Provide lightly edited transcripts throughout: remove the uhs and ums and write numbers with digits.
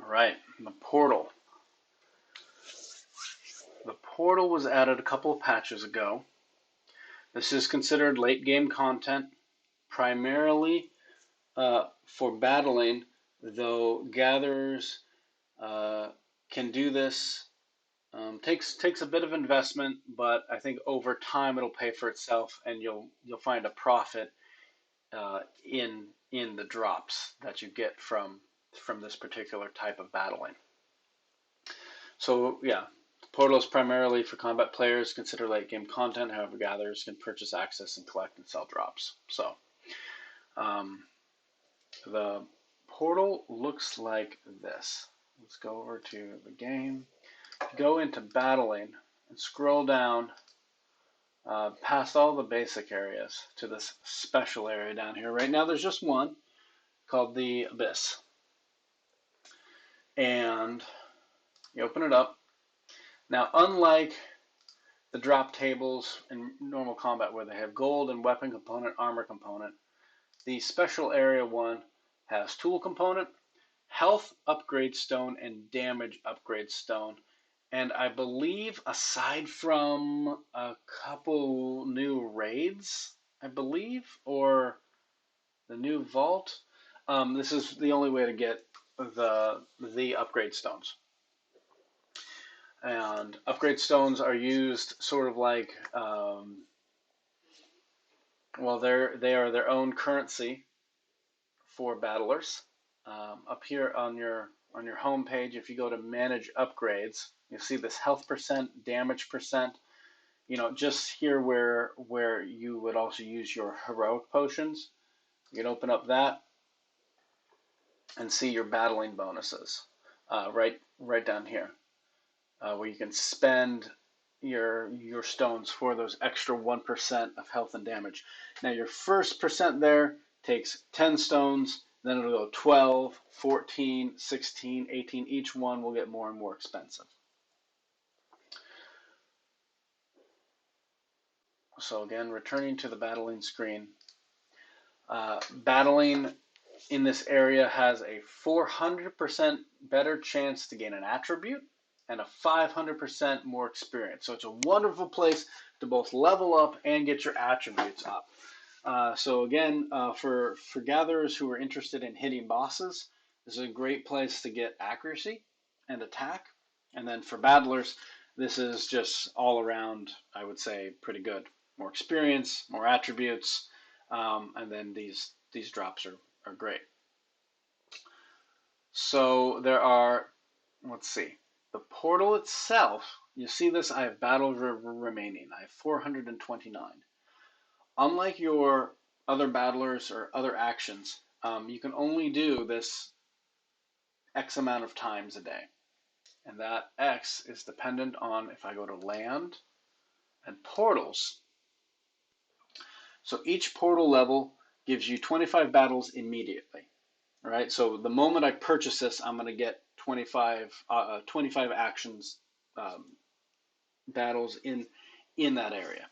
All right, the portal. The portal was added a couple of patches ago. This is considered late game content, primarily for battling, though gatherers can do this. Takes a bit of investment, but I think over time it'll pay for itself, and you'll find a profit in the drops that you get from this particular type of battling. So yeah, Portal is primarily for combat players, consider late game content. However, gatherers can purchase access and collect and sell drops. So the portal looks like this. Let's go over to the game, go into battling, and scroll down past all the basic areas to this special area down here. Right now there's just one called the Abyss. And you open it up. Now, unlike the drop tables in normal combat where they have gold and weapon component, armor component, the special area one has tool component, health upgrade stone, and damage upgrade stone. And I believe aside from a couple new raids, I believe, or the new vault, this is the only way to get the upgrade stones. And upgrade stones are used sort of like, well, they are their own currency for battlers. Up here on your home page, if you go to manage upgrades, you'll see this health percent, damage percent. You know, just here where you would also use your heroic potions. You can open up that and see your battling bonuses right down here. Where you can spend your stones for those extra 1% of health and damage. Now your first percent there takes 10 stones, then it'll go 12, 14, 16, 18. Each one will get more and more expensive. So again, returning to the battling screen. Battling in this area has a 400% better chance to gain an attribute and a 500% more experience. So it's a wonderful place to both level up and get your attributes up. So again, for gatherers who are interested in hitting bosses, this is a great place to get accuracy and attack. And then for battlers, this is just all around, I would say, pretty good. More experience, more attributes, and then these drops are great. So there are, let's see. The portal itself, you see this, I have battles remaining. I have 429. Unlike your other battlers or other actions, you can only do this X amount of times a day. And that X is dependent on if I go to land and portals. So each portal level gives you 25 battles immediately. All right, so the moment I purchase this, I'm going to get 25 actions, battles in that area,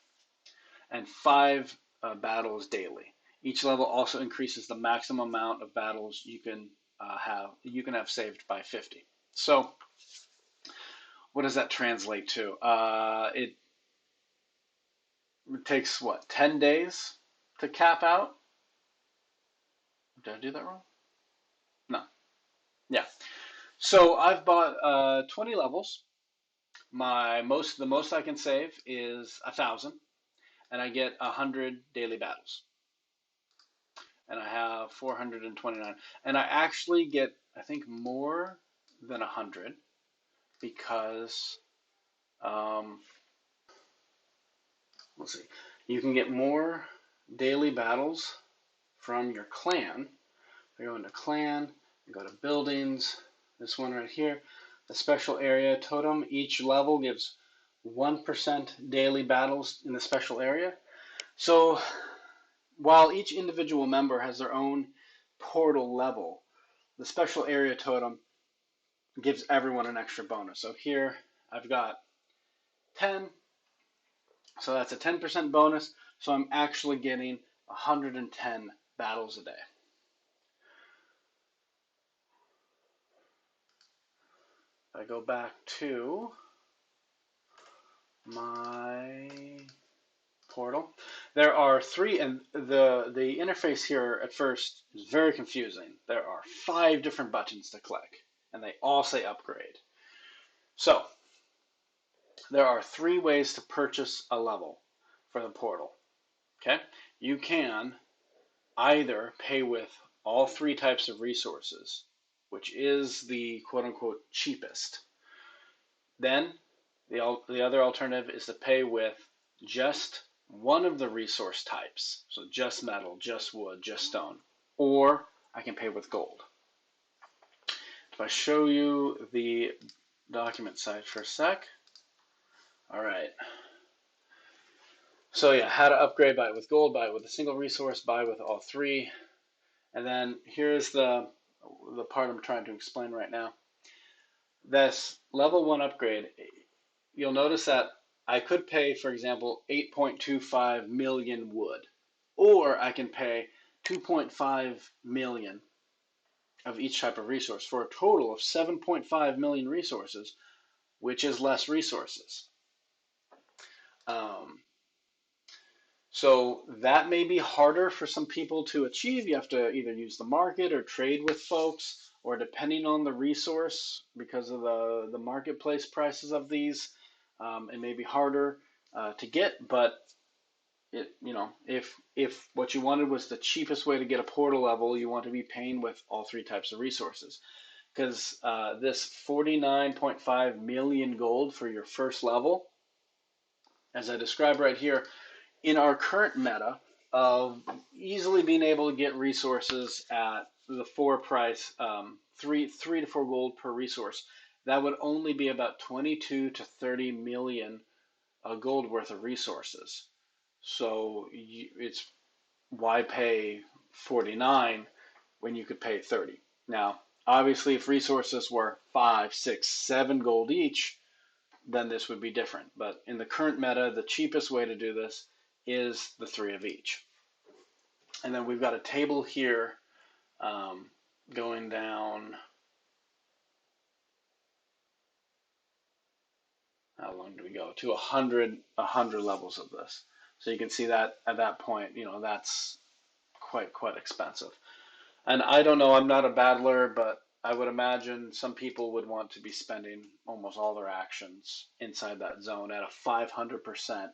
and 5 battles daily. Each level also increases the maximum amount of battles you can have saved by 50. So, what does that translate to? It takes what, 10 days to cap out? Did I do that wrong? No. Yeah. So I've bought 20 levels. The most I can save is 1,000, and I get 100 daily battles. And I have 429, and I actually get, I think, more than 100 because let's see, you can get more daily battles from your clan. I go into clan, I go to buildings. This one right here, the special area totem. Each level gives 1% daily battles in the special area. So while each individual member has their own portal level, the special area totem gives everyone an extra bonus. So here I've got 10, so that's a 10% bonus. So I'm actually getting 110 battles a day. I go back to my portal, there are three, and the interface here at first is very confusing. There are 5 different buttons to click, and they all say upgrade. So there are 3 ways to purchase a level for the portal. Okay, you can either pay with all 3 types of resources, which is the quote-unquote cheapest. Then the other alternative is to pay with just one of the resource types, so just metal, just wood, just stone, or I can pay with gold. If I show you the document site for a sec, all right. So yeah, how to upgrade: buy it with gold, buy it with a single resource, buy with all 3. And then here's the part I'm trying to explain right now. This level 1 upgrade, you'll notice that I could pay, for example, 8.25 million wood, or I can pay 2.5 million of each type of resource for a total of 7.5 million resources, which is less resources. So that may be harder for some people to achieve. You have to either use the market or trade with folks, or depending on the resource, because of the marketplace prices of these, it may be harder to get. But if what you wanted was the cheapest way to get a portal level, you want to be paying with all 3 types of resources, because this 49.5 million gold for your first level, as I described right here, in our current meta of easily being able to get resources at the 4 price, 3 to 4 gold per resource, that would only be about 22 to 30 million gold worth of resources. So it's why pay 49 when you could pay 30? Now, obviously, if resources were 5, 6, 7 gold each, then this would be different. But in the current meta, the cheapest way to do this is the 3 of each. And then we've got a table here going down. How long do we go? To 100 levels of this. So you can see that at that point, that's quite expensive. And I don't know, I'm not a battler, but I would imagine some people would want to be spending almost all their actions inside that zone at a 500%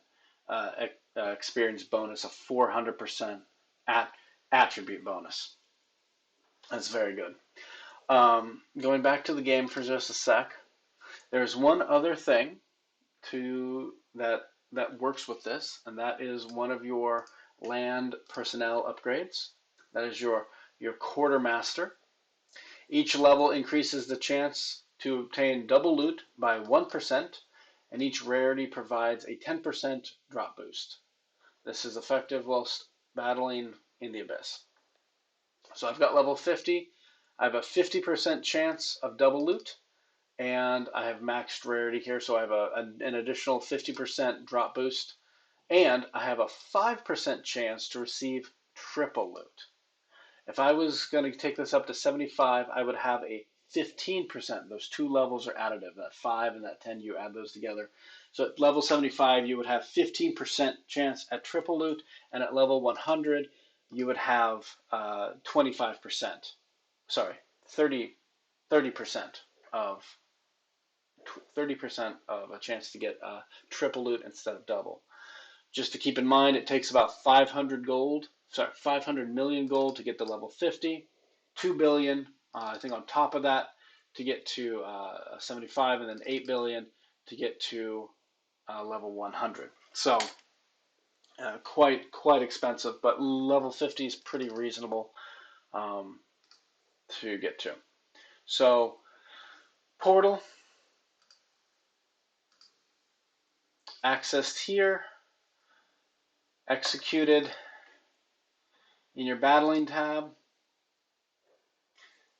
experience bonus, a 400% attribute bonus. That's very good. Going back to the game for just a sec, there's one other thing that works with this, and that is one of your land personnel upgrades. That is your quartermaster. Each level increases the chance to obtain double loot by 1%, and each rarity provides a 10% drop boost. This is effective whilst battling in the abyss. So I've got level 50. I have a 50% chance of double loot, and I have maxed rarity here, so I have an additional 50% drop boost, and I have a 5% chance to receive triple loot. If I was going to take this up to 75, I would have a 15%. Those 2 levels are additive. That 5 and that 10, you add those together. So at level 75, you would have 15% chance at triple loot, and at level 100, you would have 25%. Sorry, 30% of 30% of a chance to get triple loot instead of double. Just to keep in mind, it takes about 500 million gold to get to level 50, 2 billion, I think on top of that to get to 75, and then 8 billion to get to level 100. So quite expensive, but level 50 is pretty reasonable to get to. So portal accessed here, executed in your battling tab.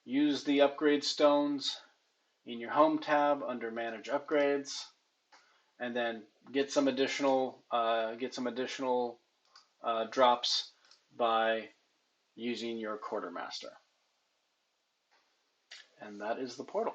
Use the upgrade stones in your home tab under manage upgrades, and then get some additional drops by using your quartermaster. And that is the portal.